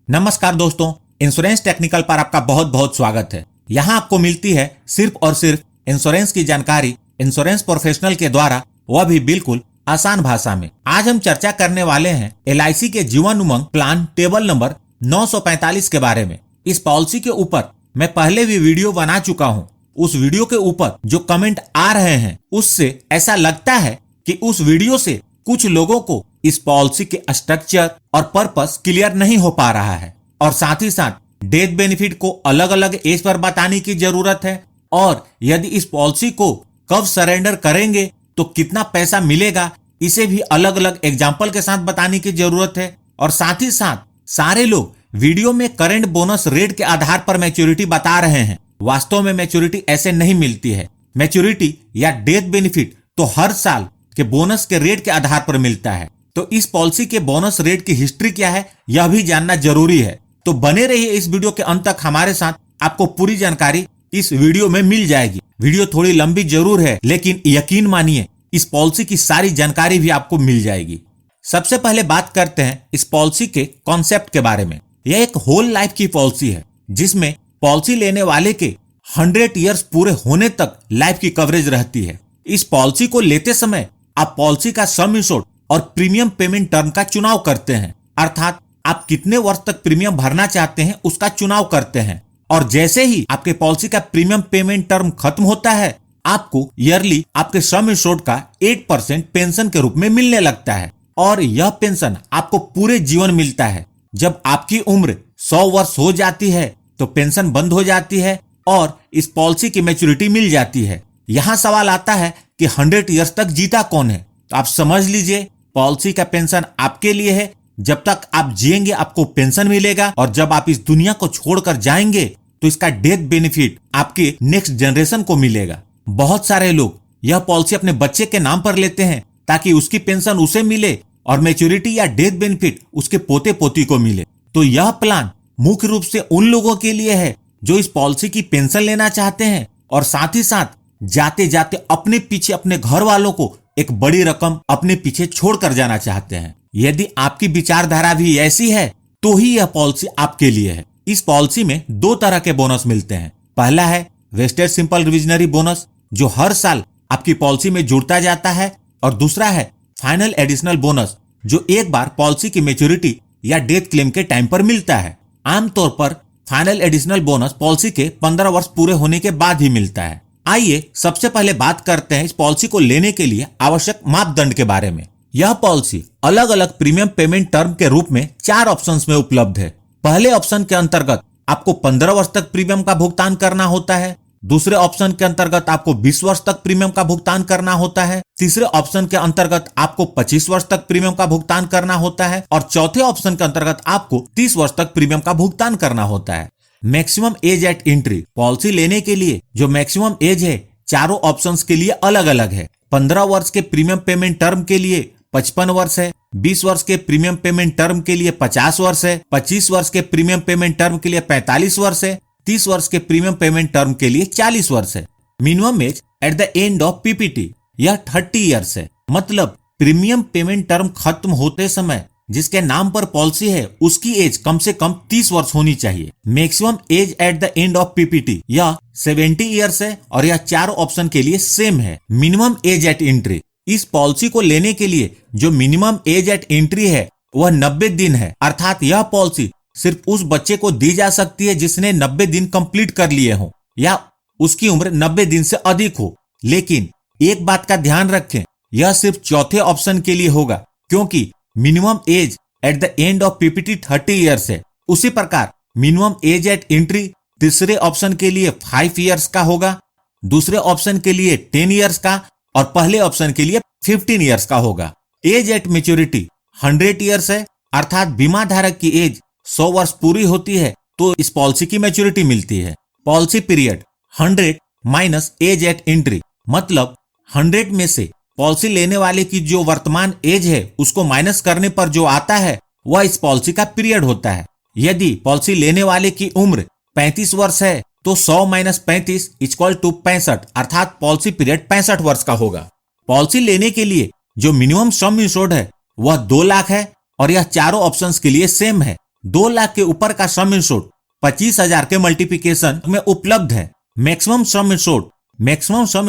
नमस्कार दोस्तों, insurance technical पर आपका बहुत बहुत स्वागत है। यहाँ आपको मिलती है सिर्फ और सिर्फ इंश्योरेंस की जानकारी इंश्योरेंस प्रोफेशनल के द्वारा, वह भी बिल्कुल आसान भाषा में। आज हम चर्चा करने वाले हैं LIC के Jeevan Umang plan table number 945 के बारे में। इस पॉलिसी के ऊपर मैं पहले भी वीडियो बना चुका हूँ। उस वीडियो के ऊपर जो कमेंट आ रहे हैं उससे ऐसा लगता है कि उस वीडियो से कुछ लोगों को इस पॉलिसी के स्ट्रक्चर और पर्पस क्लियर नहीं हो पा रहा है, और साथ ही साथ डेथ बेनिफिट को अलग अलग एज पर बताने की जरूरत है, और यदि इस पॉलिसी को कब सरेंडर करेंगे तो कितना पैसा मिलेगा, इसे भी अलग अलग एग्जाम्पल के साथ बताने की जरूरत है। और साथ ही साथ सारे लोग वीडियो में करंट बोनस रेट के आधार पर मैच्योरिटी बता रहे हैं। वास्तव में मैच्योरिटी ऐसे नहीं मिलती है। मैच्योरिटी या डेथ बेनिफिट तो हर साल के बोनस के रेट के आधार पर मिलता है। तो इस पॉलिसी के बोनस रेट की हिस्ट्री क्या है, यह भी जानना जरूरी है। तो बने रहिए इस वीडियो के अंत तक हमारे साथ, आपको पूरी जानकारी इस वीडियो में मिल जाएगी। वीडियो थोड़ी लंबी जरूर है, लेकिन यकीन मानिए इस पॉलिसी की सारी जानकारी भी आपको मिल जाएगी। सबसे पहले बात करते हैं इस पॉलिसी के कॉन्सेप्ट के बारे में। यह एक होल लाइफ की पॉलिसी है, जिसमें पॉलिसी लेने वाले के 100 ईयर्स पूरे होने तक लाइफ की कवरेज रहती है। इस पॉलिसी को लेते समय आप पॉलिसी का सम इंश्योर्ड और प्रीमियम पेमेंट टर्म का चुनाव करते हैं, अर्थात आप कितने वर्ष तक प्रीमियम भरना चाहते हैं उसका चुनाव करते हैं। और जैसे ही आपके पॉलिसी का प्रीमियम पेमेंट टर्म खत्म होता है, आपको ईयरली आपके सम इंश्योर्ड का 8% पेंशन के रूप में मिलने लगता है, और यह पेंशन आपको पूरे जीवन मिलता है। जब आपकी उम्र 100 वर्ष हो जाती है तो पेंशन बंद हो जाती है और इस पॉलिसी की मैच्योरिटी मिल जाती है। यहाँ सवाल आता है कि 100 ईयर्स तक जीता कौन है? तो आप समझ लीजिए, पॉलिसी का पेंशन आपके लिए है। जब तक आप जिएंगे आपको पेंशन मिलेगा, और जब आप इस दुनिया को छोड़कर जाएंगे तो इसका डेथ बेनिफिट आपके नेक्स्ट जनरेशन को मिलेगा। बहुत सारे लोग यह पॉलिसी अपने बच्चे के नाम पर लेते हैं ताकि उसकी पेंशन उसे मिले और मैच्योरिटी या डेथ बेनिफिट उसके पोते पोती को मिले। तो यह प्लान मुख्य रूप से उन लोगों के लिए है जो इस पॉलिसी की पेंशन लेना चाहते हैं, और साथ ही साथ जाते जाते अपने पीछे अपने घर वालों को एक बड़ी रकम अपने पीछे छोड़कर जाना चाहते हैं। यदि आपकी विचारधारा भी ऐसी है तो ही यह पॉलिसी आपके लिए है। इस पॉलिसी में 2 तरह के बोनस मिलते हैं। पहला है वेस्टेड सिंपल रिविजनरी बोनस, जो हर साल आपकी पॉलिसी में जुड़ता जाता है, और दूसरा है फाइनल एडिशनल बोनस, जो एक बार पॉलिसी की मैच्योरिटी या डेथ क्लेम के टाइम पर मिलता है। आमतौर पर फाइनल एडिशनल बोनस पॉलिसी के 15 वर्ष पूरे होने के बाद ही मिलता है। आइए सबसे पहले बात करते हैं इस पॉलिसी को लेने के लिए आवश्यक मापदंड के बारे में। यह पॉलिसी अलग अलग प्रीमियम पेमेंट टर्म के रूप में 4 ऑप्शंस में उपलब्ध है। पहले ऑप्शन के अंतर्गत आपको 15 वर्ष तक प्रीमियम का भुगतान करना होता है। दूसरे ऑप्शन के अंतर्गत आपको 20 वर्ष तक प्रीमियम का भुगतान करना होता है। तीसरे ऑप्शन के अंतर्गत आपको 25 वर्ष तक प्रीमियम का भुगतान करना होता है, और चौथे ऑप्शन के अंतर्गत आपको 30 वर्ष तक प्रीमियम का भुगतान करना होता है। Maximum age at entry policy लेने के लिए जो मैक्सिमम एज है चारों ऑप्शंस के लिए अलग अलग है। 15 वर्ष के प्रीमियम पेमेंट टर्म के लिए 55 वर्ष है, 20 वर्ष के प्रीमियम पेमेंट टर्म के लिए 50 वर्ष है, 25 वर्ष के प्रीमियम पेमेंट टर्म के लिए 45 वर्ष है, 30 वर्ष के प्रीमियम पेमेंट टर्म के लिए 40 वर्ष है। Minimum age at the end of PPT यह 30 ईयर्स है। मतलब प्रीमियम पेमेंट टर्म खत्म होते समय जिसके नाम पर पॉलिसी है उसकी एज कम से कम 30 वर्ष होनी चाहिए। Maximum age at the end of PPT यह 70 ईयर्स है, और यह चारों ऑप्शन के लिए सेम है। मिनिमम एज एट एंट्री, इस पॉलिसी को लेने के लिए जो मिनिमम एज एट एंट्री है वह 90 दिन है, अर्थात यह पॉलिसी सिर्फ उस बच्चे को दी जा सकती है जिसने 90 दिन कंप्लीट कर लिए हो या उसकी उम्र 90 दिन से अधिक हो। लेकिन एक बात का ध्यान रखें, यह सिर्फ चौथे ऑप्शन के लिए होगा, क्योंकि minimum age at the end of PPT 30 years है। उसी प्रकार मिनिमम एज एट एंट्री तीसरे ऑप्शन के लिए 5 ईयर्स का होगा, दूसरे ऑप्शन के लिए 10 ईयर्स का, और पहले ऑप्शन के लिए 15 ईयर्स का होगा। एज एट मैच्योरिटी 100 ईयर्स है, अर्थात बीमा धारक की एज 100 वर्ष पूरी होती है तो इस पॉलिसी की मैच्योरिटी मिलती है। Policy period 100 minus age at entry, मतलब 100 में से पॉलिसी लेने वाले की जो वर्तमान एज है उसको माइनस करने पर जो आता है वह इस पॉलिसी का पीरियड होता है। यदि पॉलिसी लेने वाले की उम्र 35 वर्ष है तो 100 माइनस 35 इक्वल टू 65, अर्थात पॉलिसी पीरियड 65 वर्ष का होगा। पॉलिसी लेने के लिए जो मिनिमम सम इंश्योर्ड है वह 2 लाख है, और यह चारों ऑप्शंस के लिए सेम है। 2 लाख के ऊपर का सम इंश्योर्ड 25,000 के मल्टीप्लिकेशन में उपलब्ध है। मैक्सिमम सम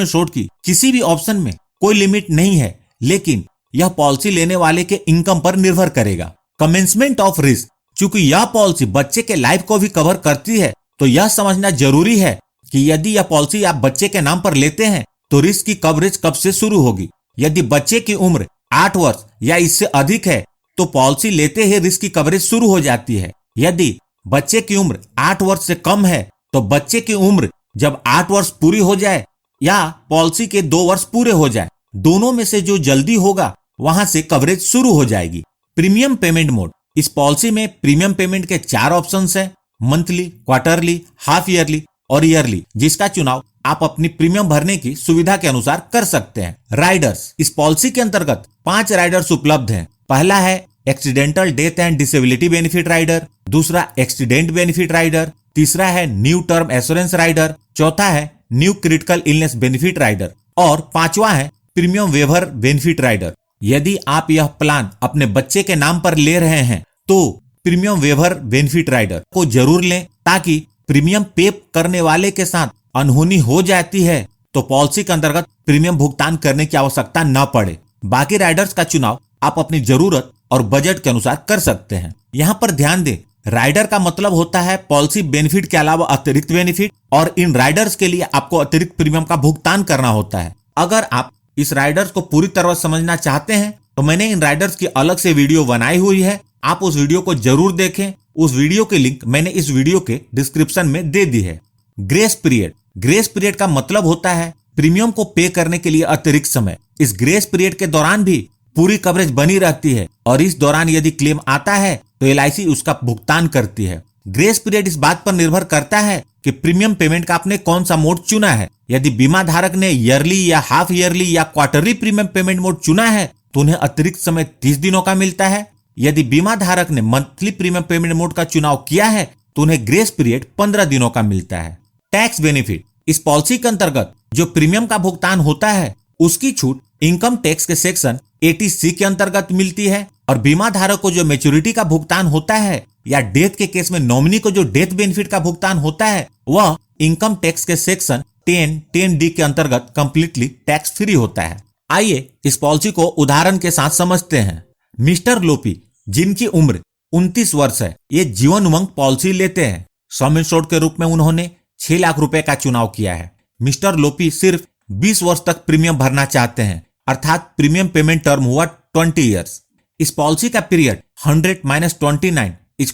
इंश्योर्ड की किसी भी ऑप्शन में कोई लिमिट नहीं है, लेकिन यह पॉलिसी लेने वाले के इनकम पर निर्भर करेगा। कमेंसमेंट ऑफ रिस्क, चूंकि यह पॉलिसी बच्चे के लाइफ को भी कवर करती है, तो यह समझना जरूरी है कि यदि यह पॉलिसी आप बच्चे के नाम पर लेते हैं तो रिस्क की कवरेज कब से शुरू होगी। यदि बच्चे की उम्र 8 वर्ष या इससे अधिक है तो पॉलिसी लेते ही रिस्क की कवरेज शुरू हो जाती है। यदि बच्चे की उम्र 8 वर्ष से कम है तो बच्चे की उम्र जब 8 वर्ष पूरी हो जाए या पॉलिसी के 2 वर्ष पूरे हो जाए, दोनों में से जो जल्दी होगा वहां से कवरेज शुरू हो जाएगी। प्रीमियम पेमेंट मोड, इस पॉलिसी में प्रीमियम पेमेंट के 4 ऑप्शंस हैं, मंथली, क्वार्टरली, हाफ ईयरली और ईयरली, जिसका चुनाव आप अपनी प्रीमियम भरने की सुविधा के अनुसार कर सकते हैं। राइडर्स, इस पॉलिसी के अंतर्गत 5 राइडर्स उपलब्ध हैं। पहला है accidental death and disability benefit rider, दूसरा एक्सीडेंट बेनिफिट राइडर, तीसरा है न्यू टर्म एश्योरेंस राइडर, चौथा है new critical illness benefit rider और पांचवा है प्रीमियम वेवर बेनिफिट राइडर। यदि आप यह प्लान अपने बच्चे के नाम पर ले रहे हैं तो प्रीमियम वेवर बेनिफिट राइडर को जरूर लें, ताकि प्रीमियम पे करने वाले के साथ अनहोनी हो जाती है तो पॉलिसी के अंतर्गत प्रीमियम भुगतान करने की आवश्यकता न पड़े। बाकी राइडर्स का चुनाव आप अपनी जरूरत और बजट के अनुसार कर सकते हैं। यहाँ पर ध्यान दें, राइडर का मतलब होता है पॉलिसी बेनिफिट के अलावा अतिरिक्त बेनिफिट, और इन राइडर्स के लिए आपको अतिरिक्त प्रीमियम का भुगतान करना होता है। अगर आप इस राइडर्स को पूरी तरह समझना चाहते हैं तो मैंने इन राइडर्स की अलग से वीडियो बनाई हुई है, आप उस वीडियो को जरूर देखें। उस वीडियो की लिंक मैंने इस वीडियो के डिस्क्रिप्शन में दे दी है। ग्रेस पीरियड का मतलब होता है प्रीमियम को पे करने के लिए अतिरिक्त समय। इस ग्रेस पीरियड के दौरान भी पूरी कवरेज बनी रहती है और इस दौरान यदि क्लेम आता है तो LIC उसका भुगतान करती है। ग्रेस पीरियड इस बात पर निर्भर करता है कि प्रीमियम पेमेंट का आपने कौन सा मोड चुना है। यदि बीमा धारक ने ईयरली या हाफ ईयरली या क्वार्टरली प्रीमियम पेमेंट मोड चुना है तो उन्हें अतिरिक्त समय 30 दिनों का मिलता है। यदि बीमा धारक ने मंथली प्रीमियम पेमेंट मोड का चुनाव किया है तो उन्हें ग्रेस पीरियड 15 दिनों का मिलता है। टैक्स बेनिफिट, इस पॉलिसी के अंतर्गत जो प्रीमियम का भुगतान होता है उसकी छूट इनकम टैक्स के सेक्शन 80C के अंतर्गत मिलती है, और बीमा धारक को जो मैच्योरिटी का भुगतान होता है या डेथ के केस में नॉमिनी को जो डेथ बेनिफिट का भुगतान होता है वह इनकम टैक्स के सेक्शन 10D के अंतर्गत कंप्लीटली टैक्स फ्री होता है। आइए इस पॉलिसी को उदाहरण के साथ समझते हैं। मिस्टर लोपी, जिनकी उम्र 29 वर्ष है, ये जीवन उमंग पॉलिसी लेते हैं। सम इंश्योर्ड के रूप में उन्होंने 6 लाख रुपए का चुनाव किया है। मिस्टर लोपी सिर्फ 20 वर्ष तक प्रीमियम भरना चाहते हैं, अर्थात प्रीमियम पेमेंट टर्म हुआ 20 ईयर्स। इस पॉलिसी का पीरियड 100 - 29 =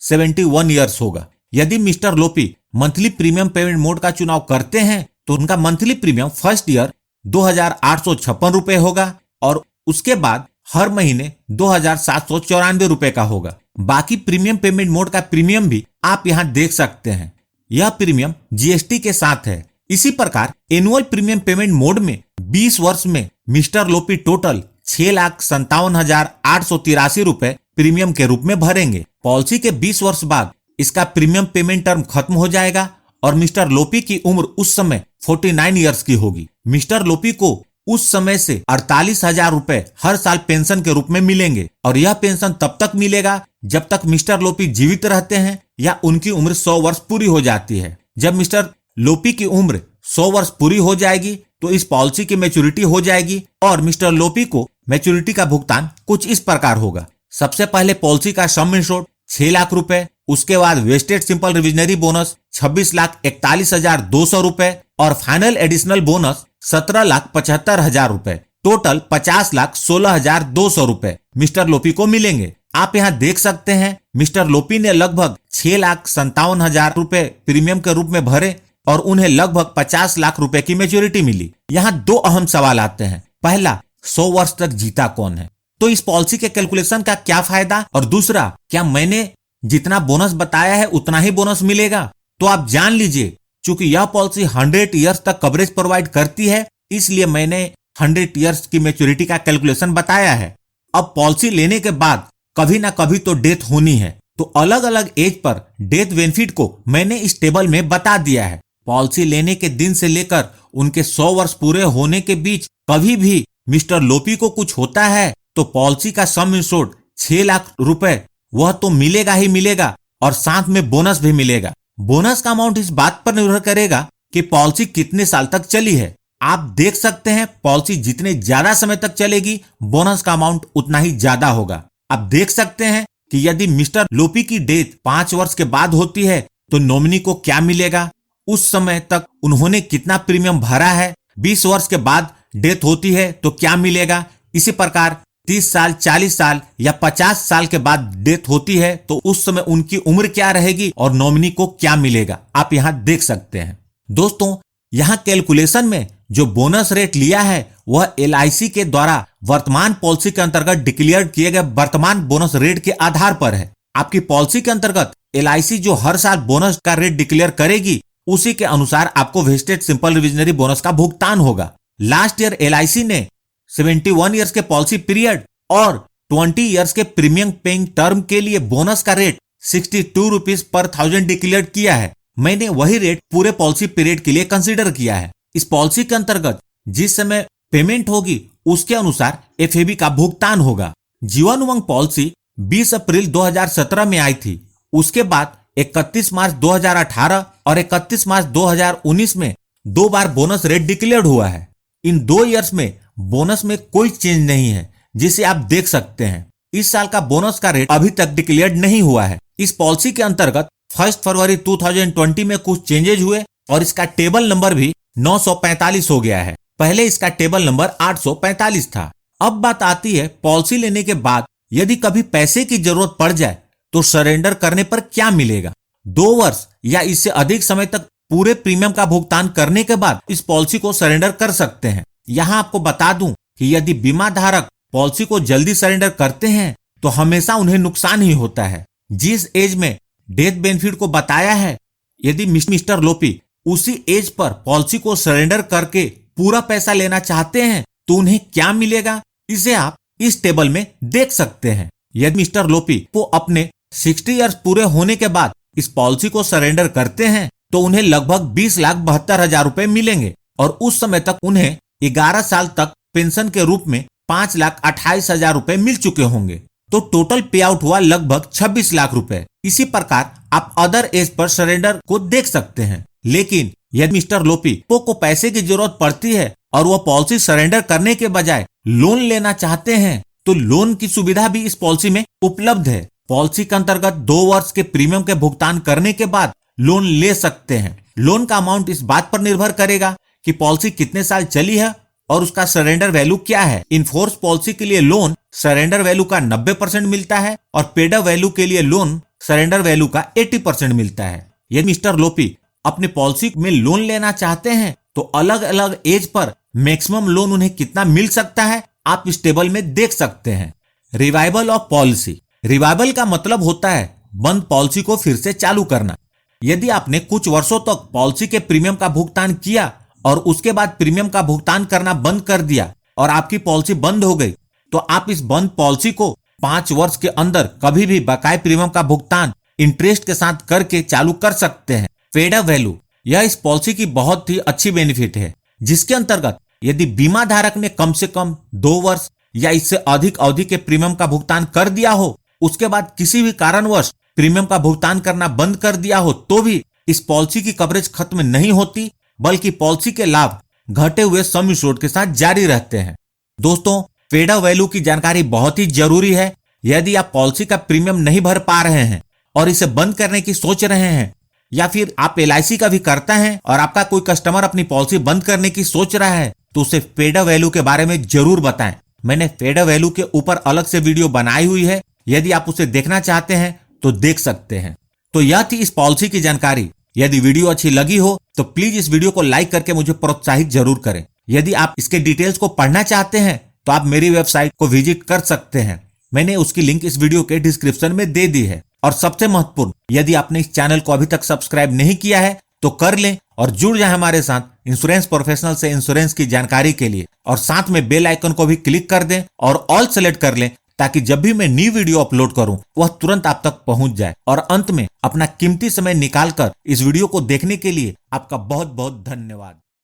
71 ईयर्स होगा। यदि मिस्टर लोपी मंथली प्रीमियम पेमेंट मोड का चुनाव करते हैं तो उनका मंथली प्रीमियम फर्स्ट ईयर 2,856 रुपए होगा और उसके बाद हर महीने 2,794 रुपए का होगा। बाकी प्रीमियम पेमेंट मोड का प्रीमियम भी आप यहाँ देख सकते हैं। यह प्रीमियम GST के साथ है। इसी प्रकार एनुअल प्रीमियम पेमेंट मोड में 20 वर्ष में मिस्टर लोपी टोटल 6,57,883 रुपए प्रीमियम के रूप में भरेंगे। पॉलिसी के 20 वर्ष बाद इसका प्रीमियम पेमेंट टर्म खत्म हो जाएगा और मिस्टर लोपी की उम्र उस समय 49 ईयर्स की होगी। मिस्टर लोपी को उस समय से 48,000 रुपए हर साल पेंशन के रूप में मिलेंगे, और यह पेंशन तब तक मिलेगा जब तक मिस्टर लोपी जीवित रहते हैं या उनकी उम्र 100 वर्ष पूरी हो जाती है। जब मिस्टर लोपी की उम्र 100 वर्ष पूरी हो जाएगी तो इस पॉलिसी की मैच्योरिटी हो जाएगी और मिस्टर लोपी को मैच्योरिटी का भुगतान कुछ इस प्रकार होगा। सबसे पहले पॉलिसी का सम इंश्योर्ड 6 लाख रुपए, उसके बाद वेस्टेड सिंपल रिविजनरी बोनस 26,41,200 रुपए और फाइनल एडिशनल बोनस 17,75,000 रुपए, टोटल 50,16,200 रुपए मिस्टर लोपी को मिलेंगे। आप यहाँ देख सकते हैं मिस्टर लोपी ने लगभग 6,57,000 रुपए प्रीमियम के रूप में भरे और उन्हें लगभग 50 लाख रुपए की मैच्योरिटी मिली। यहाँ 2 अहम सवाल आते हैं। पहला, 100 वर्ष तक जीता कौन है, तो इस पॉलिसी के कैलकुलेशन का क्या फायदा, और दूसरा, क्या मैंने जितना बोनस बताया है उतना ही बोनस मिलेगा। तो आप जान लीजिए, चूंकि यह पॉलिसी 100 ईयर्स तक कवरेज प्रोवाइड करती है, इसलिए मैंने 100 ईयर्स की मैच्योरिटी का कैलकुलेशन बताया है। अब पॉलिसी लेने के बाद कभी ना कभी तो डेथ होनी है, तो अलग अलग एज पर डेथ बेनिफिट को मैंने इस टेबल में बता दिया है। पॉलिसी लेने के दिन से लेकर उनके 100 वर्ष पूरे होने के बीच कभी भी मिस्टर लोपी को कुछ होता है तो पॉलिसी का सम इंश्योर्ड 6 लाख रुपए वह तो मिलेगा ही मिलेगा और साथ में बोनस भी मिलेगा। बोनस का अमाउंट इस बात पर निर्भर करेगा कि पॉलिसी कितने साल तक चली है। आप देख सकते हैं पॉलिसी जितने ज्यादा समय तक चलेगी बोनस का अमाउंट उतना ही ज्यादा होगा। आप देख सकते हैं कि यदि मिस्टर लोपी की डेथ 5 वर्ष के बाद होती है तो नॉमिनी को क्या मिलेगा, उस समय तक उन्होंने कितना प्रीमियम भरा है, 20 वर्ष के बाद डेथ होती है तो क्या मिलेगा, इसी प्रकार 30 साल, 40 साल या 50 साल के बाद डेथ होती है तो उस समय उनकी उम्र क्या रहेगी और नॉमिनी को क्या मिलेगा, आप यहाँ देख सकते हैं। दोस्तों, यहाँ कैलकुलेशन में जो बोनस रेट लिया है वह LIC के द्वारा वर्तमान पॉलिसी के अंतर्गत डिक्लेयर किए गए वर्तमान बोनस रेट के आधार पर है। आपकी पॉलिसी के अंतर्गत LIC जो हर साल बोनस का रेट डिक्लेयर करेगी उसी के अनुसार आपको वेस्टेड सिंपल रिविजनरी बोनस का भुगतान होगा। लास्ट ईयर LIC ने 71 ईयर्स के पॉलिसी पीरियड और 20 ईयर्स के प्रीमियम पेइंग टर्म के लिए बोनस का रेट 62 रुपीज पर 1000 डिक्लेयर किया है। मैंने वही रेट पूरे पॉलिसी पीरियड के लिए कंसीडर किया है। इस पॉलिसी के अंतर्गत जिस समय पेमेंट होगी उसके अनुसार FAB का भुगतान होगा। जीवन उमंग पॉलिसी 20 अप्रैल 2017 में आई थी। उसके बाद 31 मार्च 2018 और 31 मार्च 2019 में 2 बार बोनस रेट डिक्लेयर्ड हुआ है। इन 2 ईयर्स में बोनस में कोई चेंज नहीं है, जिसे आप देख सकते हैं। इस साल का बोनस का रेट अभी तक डिक्लेयर्ड नहीं हुआ है। इस पॉलिसी के अंतर्गत 1 फरवरी 2020 में कुछ चेंजेज हुए और इसका टेबल नंबर भी 945 हो गया है। पहले इसका टेबल नंबर 845 था। अब बात आती है पॉलिसी लेने के बाद यदि कभी पैसे की जरूरत पड़ जाए तो सरेंडर करने पर क्या मिलेगा। 2 वर्ष या इससे अधिक समय तक पूरे प्रीमियम का भुगतान करने के बाद इस पॉलिसी को सरेंडर कर सकते हैं। यहाँ आपको बता दूं कि यदि बीमा धारक पॉलिसी को जल्दी सरेंडर करते हैं तो हमेशा उन्हें नुकसान ही होता है। जिस एज में डेथ बेनिफिट को बताया है, यदि मिस्टर लोपी उसी एज पर पॉलिसी को सरेंडर करके पूरा पैसा लेना चाहते हैं तो उन्हें क्या मिलेगा, इसे आप इस टेबल में देख सकते हैं। यदि मिस्टर लोपी को अपने 60 ईयर्स पूरे होने के बाद इस पॉलिसी को सरेंडर करते हैं तो उन्हें लगभग 20,72,000 रुपए मिलेंगे और उस समय तक उन्हें 11 साल तक पेंशन के रूप में 5,28,000 रुपए मिल चुके होंगे। तो टोटल पे आउट हुआ लगभग 26 लाख रुपए। इसी प्रकार आप अदर एज पर सरेंडर को देख सकते हैं। लेकिन यदि मिस्टर लोपी को पैसे की जरूरत पड़ती है और वह पॉलिसी सरेंडर करने के बजाय लोन लेना चाहते हैं तो लोन की सुविधा भी इस पॉलिसी में उपलब्ध है। पॉलिसी के अंतर्गत 2 वर्ष के प्रीमियम के भुगतान करने के बाद लोन ले सकते हैं। लोन का अमाउंट इस बात पर निर्भर करेगा कि पॉलिसी कितने साल चली है और उसका सरेंडर वैल्यू क्या है। इनफोर्स पॉलिसी के लिए लोन सरेंडर वैल्यू का 90% मिलता है और पेड अप वैल्यू के लिए लोन सरेंडर वैल्यू का 80% मिलता है। यदि मिस्टर लोपी अपने पॉलिसी में लोन लेना चाहते हैं तो अलग अलग एज पर मैक्सिमम लोन उन्हें कितना मिल सकता है आप इस टेबल में देख सकते हैं। Revival of policy. रिवाइवल का मतलब होता है बंद पॉलिसी को फिर से चालू करना। यदि आपने कुछ वर्षों तक पॉलिसी के प्रीमियम का भुगतान किया और उसके बाद प्रीमियम का भुगतान करना बंद कर दिया और आपकी पॉलिसी बंद हो गई तो आप इस बंद पॉलिसी को 5 वर्ष के अंदर कभी भी बकाया प्रीमियम का भुगतान इंटरेस्ट के साथ करके चालू कर सकते हैं। पेड अप वैल्यू, यह इस पॉलिसी की बहुत ही अच्छी बेनिफिट है, जिसके अंतर्गत यदि बीमा धारक ने कम से कम 2 वर्ष या इससे अधिक अवधि के प्रीमियम का भुगतान कर दिया हो, उसके बाद किसी भी कारणवश प्रीमियम का भुगतान करना बंद कर दिया हो तो भी इस पॉलिसी की कवरेज खत्म नहीं होती, बल्कि पॉलिसी के लाभ घटे हुए सम एश्योर्ड के साथ जारी रहते हैं। दोस्तों, पेड अप वैल्यू की जानकारी बहुत ही जरूरी है। यदि आप पॉलिसी का प्रीमियम नहीं भर पा रहे हैं और इसे बंद करने की सोच रहे हैं या फिर आप LIC का भी करता है और आपका कोई कस्टमर अपनी पॉलिसी बंद करने की सोच रहा है तो उसे पेड अप वैल्यू के बारे में जरूर बताएं। मैंने पेड अप वैल्यू के ऊपर अलग से वीडियो बनाई हुई है, यदि आप उसे देखना चाहते हैं तो देख सकते हैं। तो यह थी इस पॉलिसी की जानकारी। यदि वीडियो अच्छी लगी हो तो प्लीज इस वीडियो को लाइक करके मुझे प्रोत्साहित जरूर करें। यदि आप इसके डिटेल्स को पढ़ना चाहते हैं तो आप मेरी वेबसाइट को विजिट कर सकते हैं। मैंने उसकी लिंक इस वीडियो के डिस्क्रिप्शन में दे दी है। और सबसे महत्वपूर्ण, यदि आपने इस चैनल को अभी तक सब्सक्राइब नहीं किया है तो कर लें और जुड़ जाए हमारे साथ इंश्योरेंस प्रोफेशनल से इंश्योरेंस की जानकारी के लिए। और साथ में बेल आइकन को भी क्लिक कर दें और ऑल सेलेक्ट कर लें ताकि जब भी मैं न्यू वीडियो अपलोड करूं वह तुरंत आप तक पहुंच जाए। और अंत में अपना कीमती समय निकालकर इस वीडियो को देखने के लिए आपका बहुत बहुत धन्यवाद।